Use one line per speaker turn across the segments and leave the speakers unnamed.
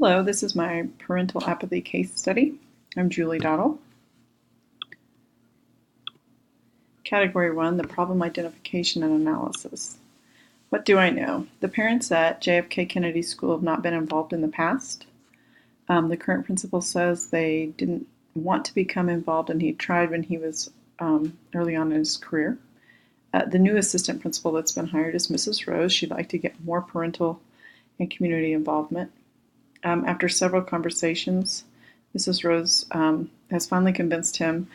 Hello, this is my parental apathy case study. I'm Julie Dottle. Category 1, the problem identification and analysis. What do I know? The parents at JFK Kennedy School have not been involved in the past. The current principal says they didn't want to become involved and he tried when he was early on in his career. The new assistant principal that's been hired is Mrs. Rose. She'd like to get more parental and community involvement. After several conversations, Mrs. Rose has finally convinced him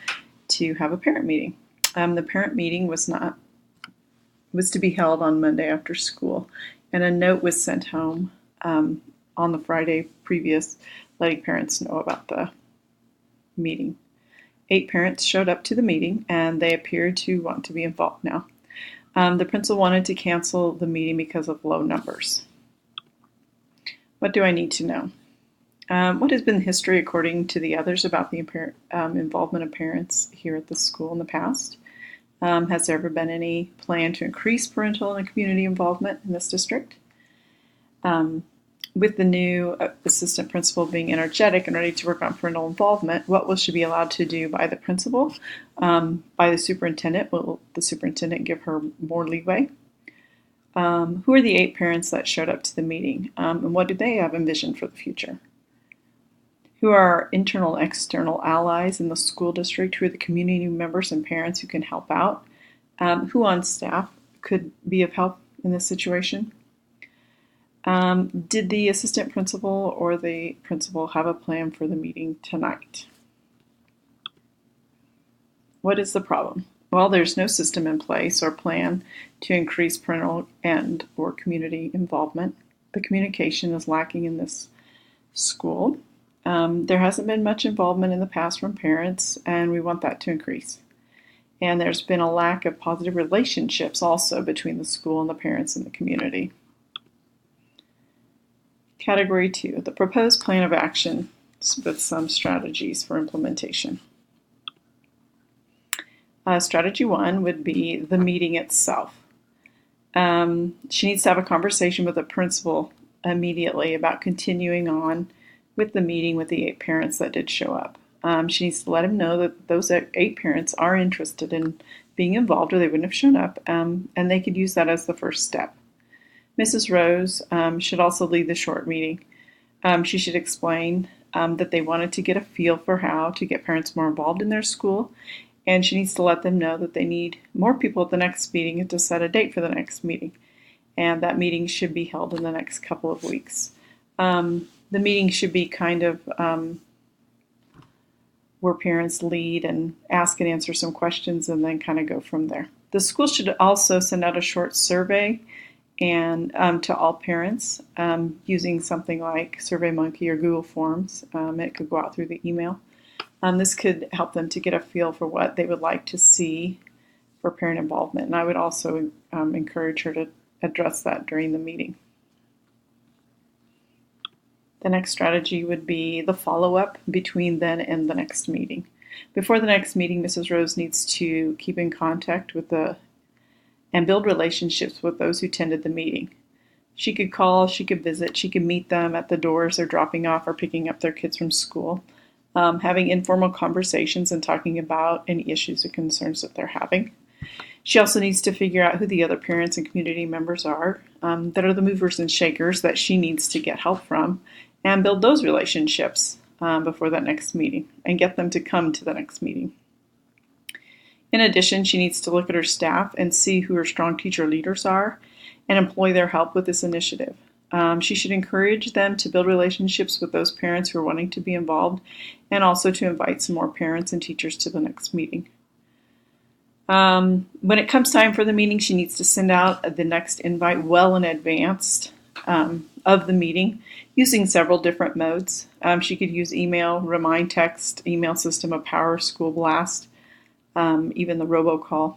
to have a parent meeting. The parent meeting was to be held on Monday after school, and a note was sent home on the Friday previous, letting parents know about the meeting. 8 parents showed up to the meeting, and they appeared to want to be involved now. The principal wanted to cancel the meeting because of low numbers. What do I need to know? What has been the history according to the others about the involvement of parents here at the school in the past? Has there ever been any plan to increase parental and community involvement in this district? With the new assistant principal being energetic and ready to work on parental involvement, what will she be allowed to do by the principal? By the superintendent? Will the superintendent give her more leeway? Who are the 8 parents that showed up to the meeting, and what do they have envisioned for the future? Who are our internal and external allies in the school district? Who are the community members and parents who can help out? Who on staff could be of help in this situation? Did the assistant principal or the principal have a plan for the meeting tonight? What is the problem? Well, there's no system in place or plan to increase parental and or community involvement. The communication is lacking in this school. There hasn't been much involvement in the past from parents, and we want that to increase. And there's been a lack of positive relationships also between the school and the parents and the community. Category 2, the proposed plan of action with some strategies for implementation. Strategy 1 would be the meeting itself. She needs to have a conversation with the principal immediately about continuing on with the meeting with the 8 parents that did show up. She needs to let him know that those 8 parents are interested in being involved or they wouldn't have shown up, and they could use that as the first step. Mrs. Rose should also lead the short meeting. She should explain that they wanted to get a feel for how to get parents more involved in their school, and she needs to let them know that they need more people at the next meeting and to set a date for the next meeting. And that meeting should be held in the next couple of weeks. The meeting should be kind of where parents lead and ask and answer some questions and then kind of go from there. The school should also send out a short survey and to all parents using something like SurveyMonkey or Google Forms. It could go out through the email. This could help them to get a feel for what they would like to see for parent involvement. And I would also encourage her to address that during the meeting. The next strategy would be the follow-up between then and the next meeting. Before the next meeting, Mrs. Rose needs to keep in contact with and build relationships with those who attended the meeting. She could call, she could visit, she could meet them at the doors they're dropping off or picking up their kids from school, having informal conversations and talking about any issues or concerns that they're having. She also needs to figure out who the other parents and community members are that are the movers and shakers that she needs to get help from, and build those relationships before that next meeting and get them to come to the next meeting. In addition, she needs to look at her staff and see who her strong teacher leaders are and employ their help with this initiative. She should encourage them to build relationships with those parents who are wanting to be involved and also to invite some more parents and teachers to the next meeting. When it comes time for the meeting, she needs to send out the next invite well in advance of the meeting using several different modes. She could use email, remind text, email system, a power school blast, even the robocall.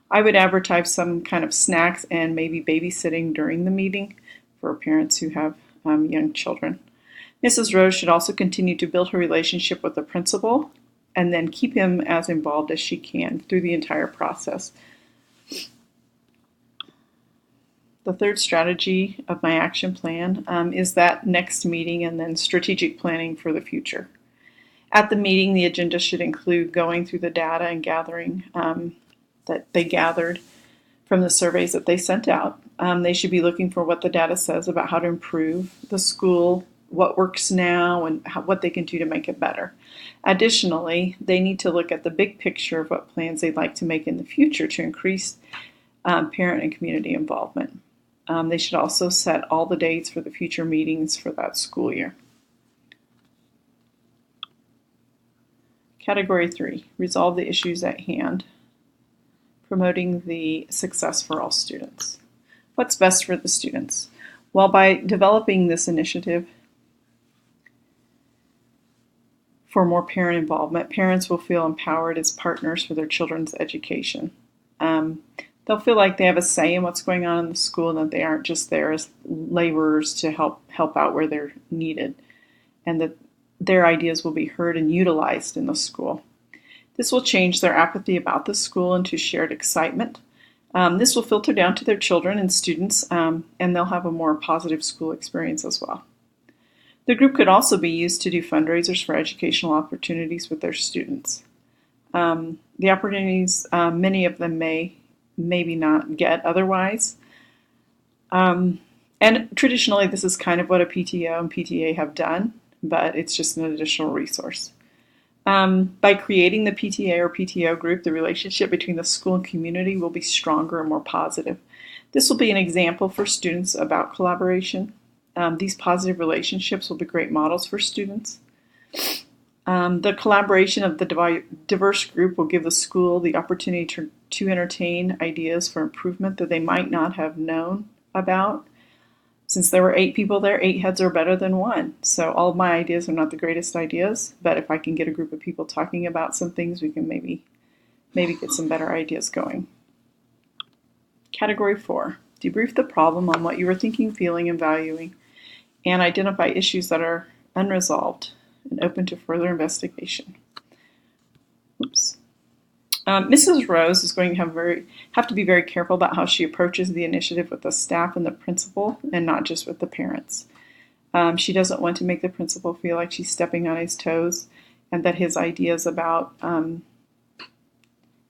I would advertise some kind of snacks and maybe babysitting during the meeting for parents who have young children. Mrs. Rose should also continue to build her relationship with the principal and then keep him as involved as she can through the entire process. The third strategy of my action plan is that next meeting and then strategic planning for the future. At the meeting, the agenda should include going through the data and gathering that they gathered from the surveys that they sent out. They should be looking for what the data says about how to improve the school, what works now, and what they can do to make it better. Additionally, they need to look at the big picture of what plans they'd like to make in the future to increase parent and community involvement. They should also set all the dates for the future meetings for that school year. Category 3, resolve the issues at hand, promoting the success for all students. What's best for the students? Well, by developing this initiative for more parent involvement, parents will feel empowered as partners for their children's education. They'll feel like they have a say in what's going on in the school and that they aren't just there as laborers to help out where they're needed, and that their ideas will be heard and utilized in the school. This will change their apathy about the school into shared excitement. This will filter down to their children and students, and they'll have a more positive school experience as well. The group could also be used to do fundraisers for educational opportunities with their students. The opportunities, many of them maybe not get otherwise. And traditionally, this is kind of what a PTO and PTA have done, but it's just an additional resource. By creating the PTA or PTO group, the relationship between the school and community will be stronger and more positive. This will be an example for students about collaboration. These positive relationships will be great models for students. The collaboration of the diverse group will give the school the opportunity to entertain ideas for improvement that they might not have known about. Since there were 8 people there, 8 heads are better than 1. So all of my ideas are not the greatest ideas, but if I can get a group of people talking about some things, we can maybe get some better ideas going. Category 4, debrief the problem on what you were thinking, feeling, and valuing, and identify issues that are unresolved and open to further investigation. Oops. Mrs. Rose is going to have to be very careful about how she approaches the initiative with the staff and the principal, and not just with the parents. She doesn't want to make the principal feel like she's stepping on his toes and that his ideas about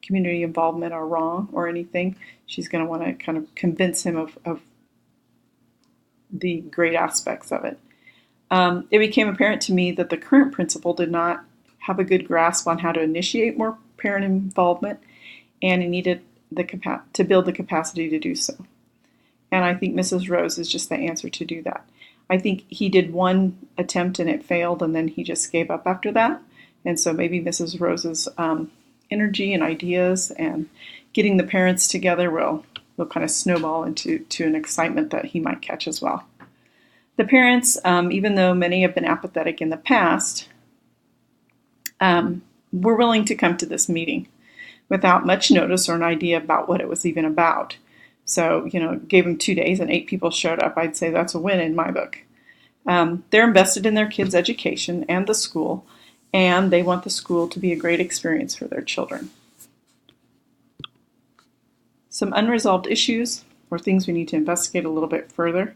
community involvement are wrong or anything. She's going to want to kind of convince him of the great aspects of it. It became apparent to me that the current principal did not have a good grasp on how to initiate more parent involvement, and he needed to build the capacity to do so. And I think Mrs. Rose is just the answer to do that. I think he did one attempt and it failed, and then he just gave up after that. And so maybe Mrs. Rose's energy and ideas and getting the parents together will kind of snowball into an excitement that he might catch as well. The parents, even though many have been apathetic in the past, were willing to come to this meeting without much notice or an idea about what it was even about. So, gave them 2 days and 8 people showed up. I'd say that's a win in my book. They're invested in their kids' education and the school, and they want the school to be a great experience for their children. Some unresolved issues or things we need to investigate a little bit further.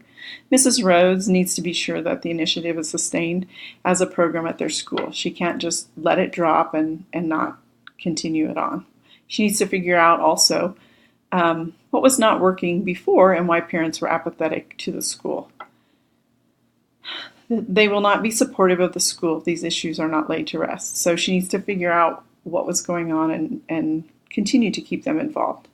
Mrs. Rhodes needs to be sure that the initiative is sustained as a program at their school. She can't just let it drop and not continue it on. She needs to figure out also what was not working before and why parents were apathetic to the school. They will not be supportive of the school if these issues are not laid to rest. So she needs to figure out what was going on and continue to keep them involved.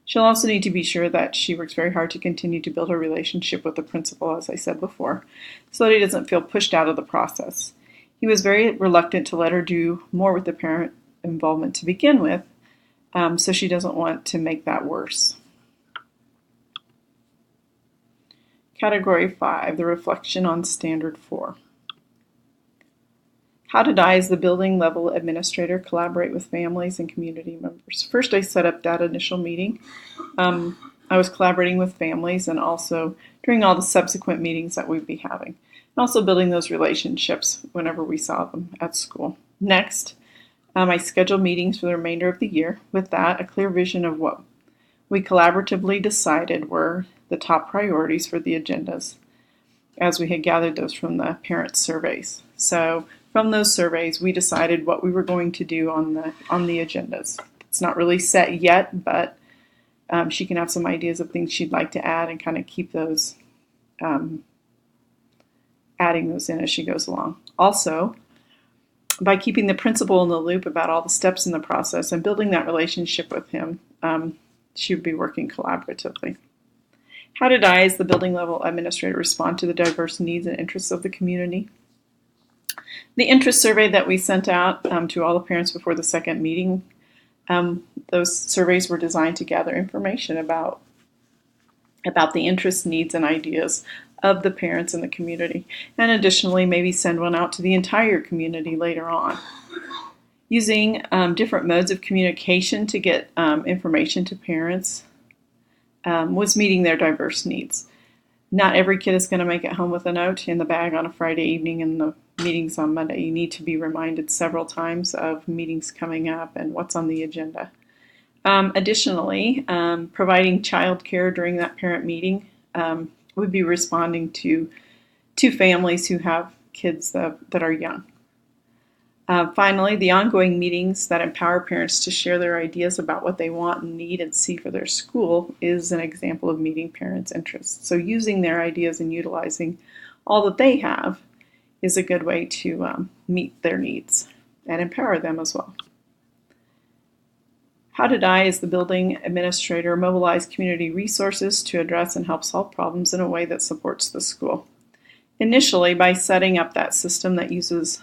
She'll also need to be sure that she works very hard to continue to build her relationship with the principal, as I said before, so that he doesn't feel pushed out of the process. He was very reluctant to let her do more with the parent involvement to begin with, so she doesn't want to make that worse. Category 5, the reflection on Standard 4. How did I, as the building level administrator, collaborate with families and community members? First, I set up that initial meeting. I was collaborating with families and also during all the subsequent meetings that we'd be having. And also building those relationships whenever we saw them at school. Next, I scheduled meetings for the remainder of the year. With that, a clear vision of what we collaboratively decided were the top priorities for the agendas as we had gathered those from the parent surveys. So from those surveys, we decided what we were going to do on the agendas. It's not really set yet, but she can have some ideas of things she'd like to add and kind of keep those, adding those in as she goes along. Also, by keeping the principal in the loop about all the steps in the process and building that relationship with him, she would be working collaboratively. How did I, as the building level administrator, respond to the diverse needs and interests of the community? The interest survey that we sent out to all the parents before the second meeting, those surveys were designed to gather information about the interests, needs, and ideas of the parents in the community, and additionally maybe send one out to the entire community later on. Using different modes of communication to get information to parents was meeting their diverse needs. Not every kid is going to make it home with a note in the bag on a Friday evening and the meetings on Monday. You need to be reminded several times of meetings coming up and what's on the agenda. Additionally, providing childcare during that parent meeting would be responding to families who have kids that are young. Finally, the ongoing meetings that empower parents to share their ideas about what they want and need and see for their school is an example of meeting parents' interests. So using their ideas and utilizing all that they have is a good way to meet their needs and empower them as well. How did I, as the building administrator, mobilize community resources to address and help solve problems in a way that supports the school? Initially, by setting up that system that uses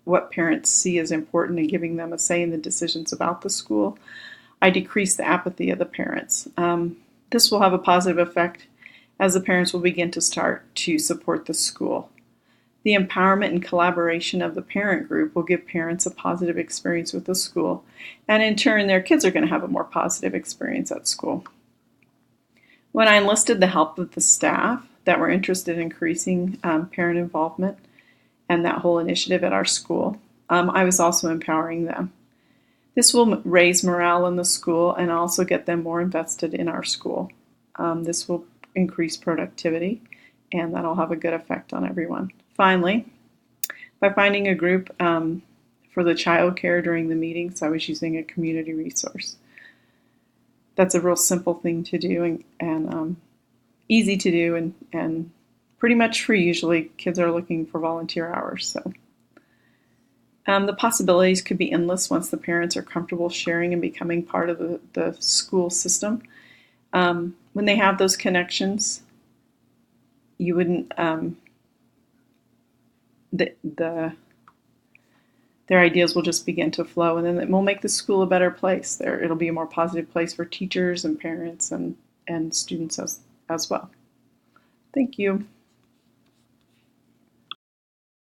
what parents see as important and giving them a say in the decisions about the school, I decreased the apathy of the parents. This will have a positive effect as the parents will begin to start to support the school. The empowerment and collaboration of the parent group will give parents a positive experience with the school, and in turn, their kids are going to have a more positive experience at school. When I enlisted the help of the staff that were interested in increasing parent involvement and that whole initiative at our school, I was also empowering them. This will raise morale in the school and also get them more invested in our school. This will increase productivity, and that'll have a good effect on everyone. Finally, by finding a group for the child care during the meetings, I was using a community resource. That's a real simple thing to do and easy to do and pretty much free. Usually kids are looking for volunteer hours. So the possibilities could be endless once the parents are comfortable sharing and becoming part of the school system. When they have those connections, you wouldn't their ideas will just begin to flow, and then it will make the school a better place. It'll be a more positive place for teachers and parents and students as well. Thank you.